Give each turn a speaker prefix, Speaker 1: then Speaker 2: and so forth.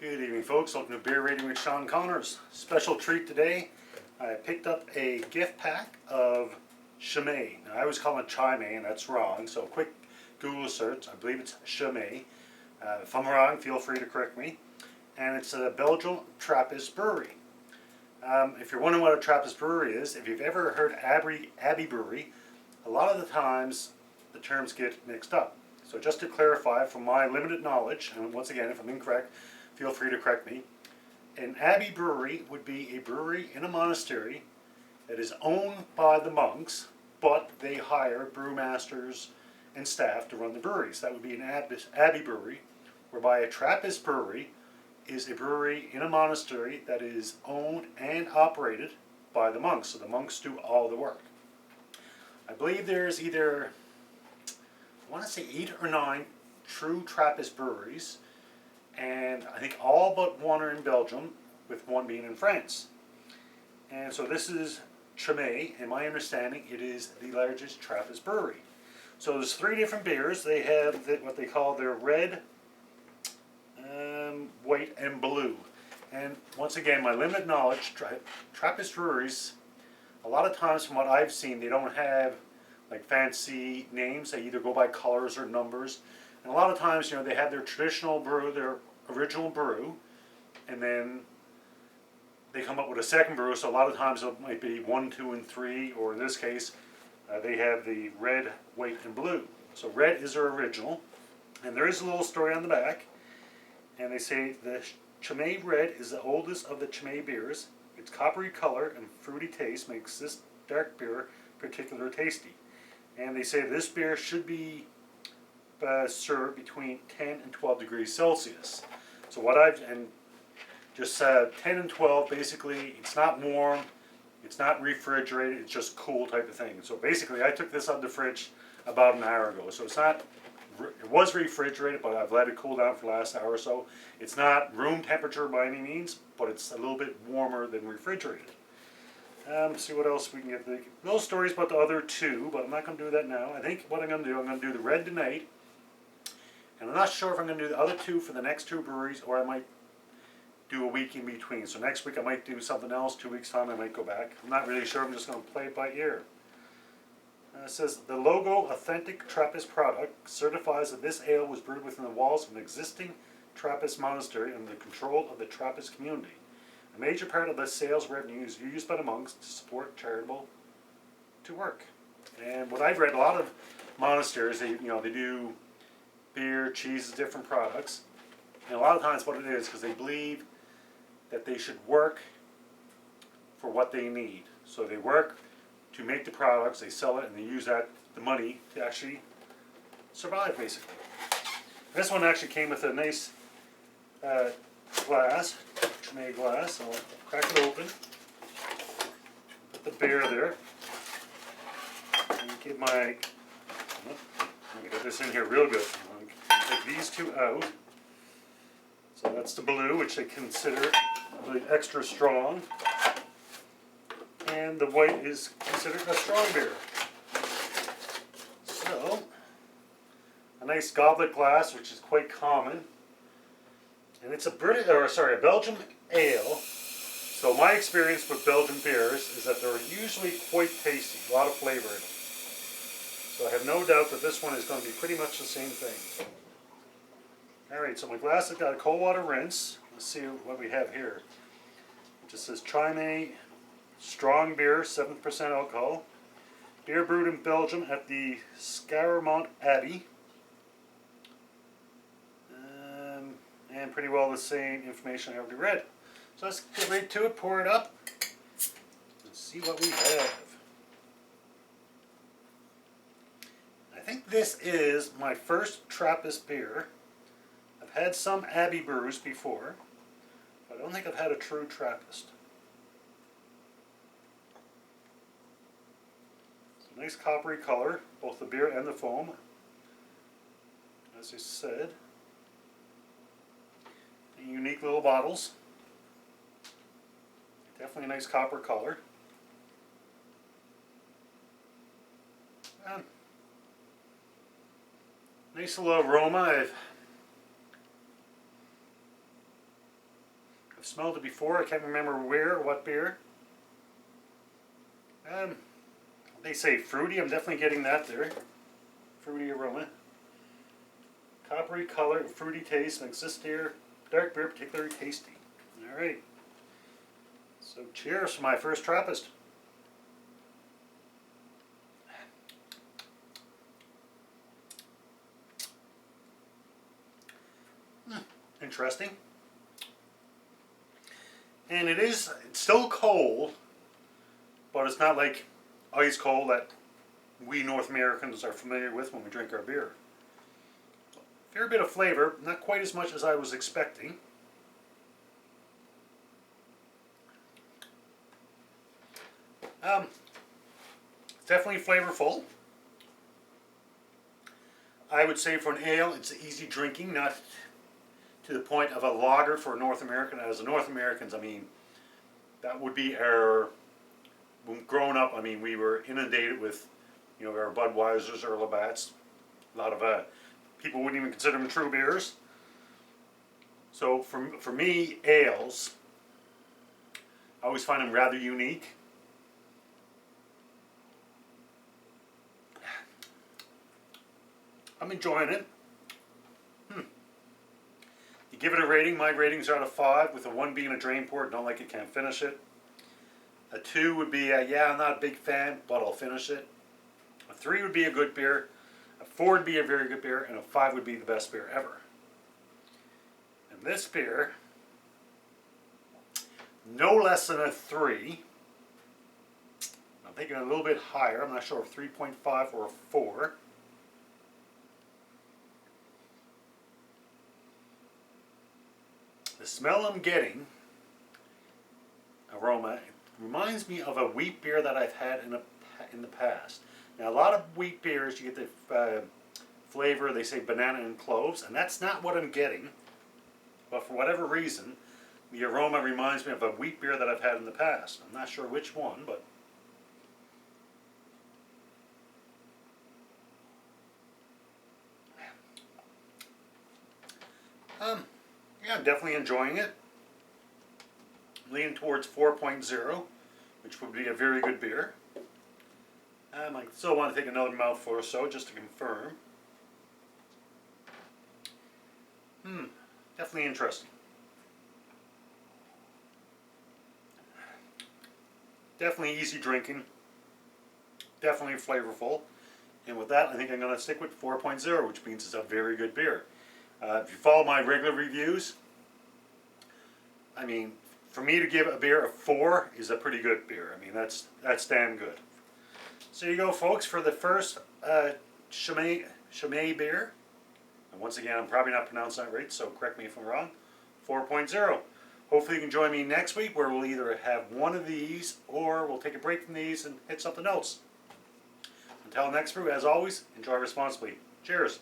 Speaker 1: Good evening, folks. Welcome to Beer Rating with Sean Connors. Special treat today. I picked up a gift pack of Chimay. Now, I always call it Chimay, and that's wrong. So, quick Google search. I believe it's Chimay. If I'm wrong, feel free to correct me. And it's a Belgium Trappist brewery. If you're wondering what a Trappist brewery is, if you've ever heard Abbey Brewery, a lot of the times the terms get mixed up. So, just to clarify, from my limited knowledge, and once again, if I'm incorrect, feel free to correct me. An abbey brewery would be a brewery in a monastery that is owned by the monks, but they hire brewmasters and staff to run the breweries. That would be an abbey brewery, whereby a Trappist brewery is a brewery in a monastery that is owned and operated by the monks. So the monks do all the work. I believe there's either, I want to say 8 or 9 true Trappist breweries, and I think all but one are in Belgium, with one being in France. And so this is Chimay, in my understanding, it is the largest Trappist brewery. So there's 3 different beers. They have what they call their red, white, and blue. And once again, my limited knowledge, Trappist breweries, a lot of times from what I've seen, they don't have like fancy names. They either go by colors or numbers. And a lot of times, you know, they have their traditional brew, their original brew, and then they come up with a second brew. So a lot of times it might be 1, 2, and 3, or in this case, they have the red, white, and blue. So red is their original, and there is a little story on the back. And they say the Chimay Red is the oldest of the Chimay beers. Its coppery color and fruity taste makes this dark beer particularly tasty. And they say this beer should be served between 10 and 12 degrees Celsius. So what and just 10 and 12, basically, it's not warm, it's not refrigerated, it's just cool type of thing. So basically, I took this out of the fridge about an hour ago. So it's not, it was refrigerated, but I've let it cool down for the last hour or so. It's not room temperature by any means, but it's a little bit warmer than refrigerated. See what else we can get. No stories about the other 2, but I'm not going to do that now. I think what I'm going to do the red tonight. And I'm not sure if I'm going to do the other 2 for the next 2 breweries, or I might do a week in between. So next week I might do something else. 2 weeks time I might go back. I'm not really sure. I'm just going to play it by ear. It says, the logo authentic Trappist product certifies that this ale was brewed within the walls of an existing Trappist monastery under the control of the Trappist community. A major part of the sales revenue is used by the monks to support charitable work. And what I've read, a lot of monasteries, they do beer, cheeses, different products. And a lot of times what it is, because they believe that they should work for what they need. So they work to make the products, they sell it, and they use the money to actually survive, basically. This one actually came with a nice glass, Chimay glass. So I'll crack it open, put the beer there, and get my, let me get this in here real good. Take these 2 out. So that's the blue, which they consider really extra strong. And the white is considered a strong beer. So, a nice goblet glass, which is quite common. And it's a Belgian ale. So my experience with Belgian beers is that they're usually quite tasty, a lot of flavor in them. So I have no doubt that this one is going to be pretty much the same thing. Alright, so my glass has got a cold water rinse. Let's see what we have here. It just says Chimay Strong Beer, 7% alcohol. Beer brewed in Belgium at the Scaremont Abbey. And pretty well the same information I already read. So let's get right to it, pour it up, and see what we have. I think this is my first Trappist beer. I've had some Abbey brews before, but I don't think I've had a true Trappist. It's a nice coppery color, both the beer and the foam. As I said, unique little bottles. Definitely a nice copper color. Nice little aroma. smelled it before. I can't remember where or what beer. They say fruity. I'm definitely getting that there. Fruity aroma. Coppery color, fruity taste makes this dark beer particularly tasty. Alright. So cheers for my first Trappist. Interesting. And it's still cold, but it's not like ice cold that we North Americans are familiar with when we drink our beer. Fair bit of flavor, not quite as much as I was expecting. It's definitely flavorful. I would say for an ale, it's easy drinking, not to the point of a lager for a North American. As a North Americans, I mean, that would be our. When growing up, I mean, we were inundated with, our Budweisers or Labatt's. A lot of people wouldn't even consider them true beers. So for me, ales, I always find them rather unique. I'm enjoying it. You give it a rating. My ratings are out of 5, with a 1 being a drain pour. Don't like it, can't finish it. A 2 would be, yeah, I'm not a big fan, but I'll finish it. A 3 would be a good beer. A 4 would be a very good beer. And a 5 would be the best beer ever. And this beer, no less than a 3. I'm thinking a little bit higher. I'm not sure if 3.5 or a 4. The smell I'm getting, aroma, it reminds me of a wheat beer that I've had in the past. Now, a lot of wheat beers, you get the flavor, they say banana and cloves, and that's not what I'm getting. But for whatever reason, the aroma reminds me of a wheat beer that I've had in the past. I'm not sure which one, but yeah, I'm definitely enjoying it. Leaning towards 4.0, which would be a very good beer. I still want to take another mouthful or so just to confirm. Definitely interesting. Definitely easy drinking. Definitely flavorful. And with that, I think I'm going to stick with 4.0, which means it's a very good beer. If you follow my regular reviews, I mean, for me to give a beer a 4 is a pretty good beer. I mean, that's damn good. So you go, folks, for the first Chimay beer. And once again, I'm probably not pronouncing that right, so correct me if I'm wrong. 4.0. Hopefully you can join me next week, where we'll either have one of these or we'll take a break from these and hit something else. Until next brew, as always, enjoy responsibly. Cheers.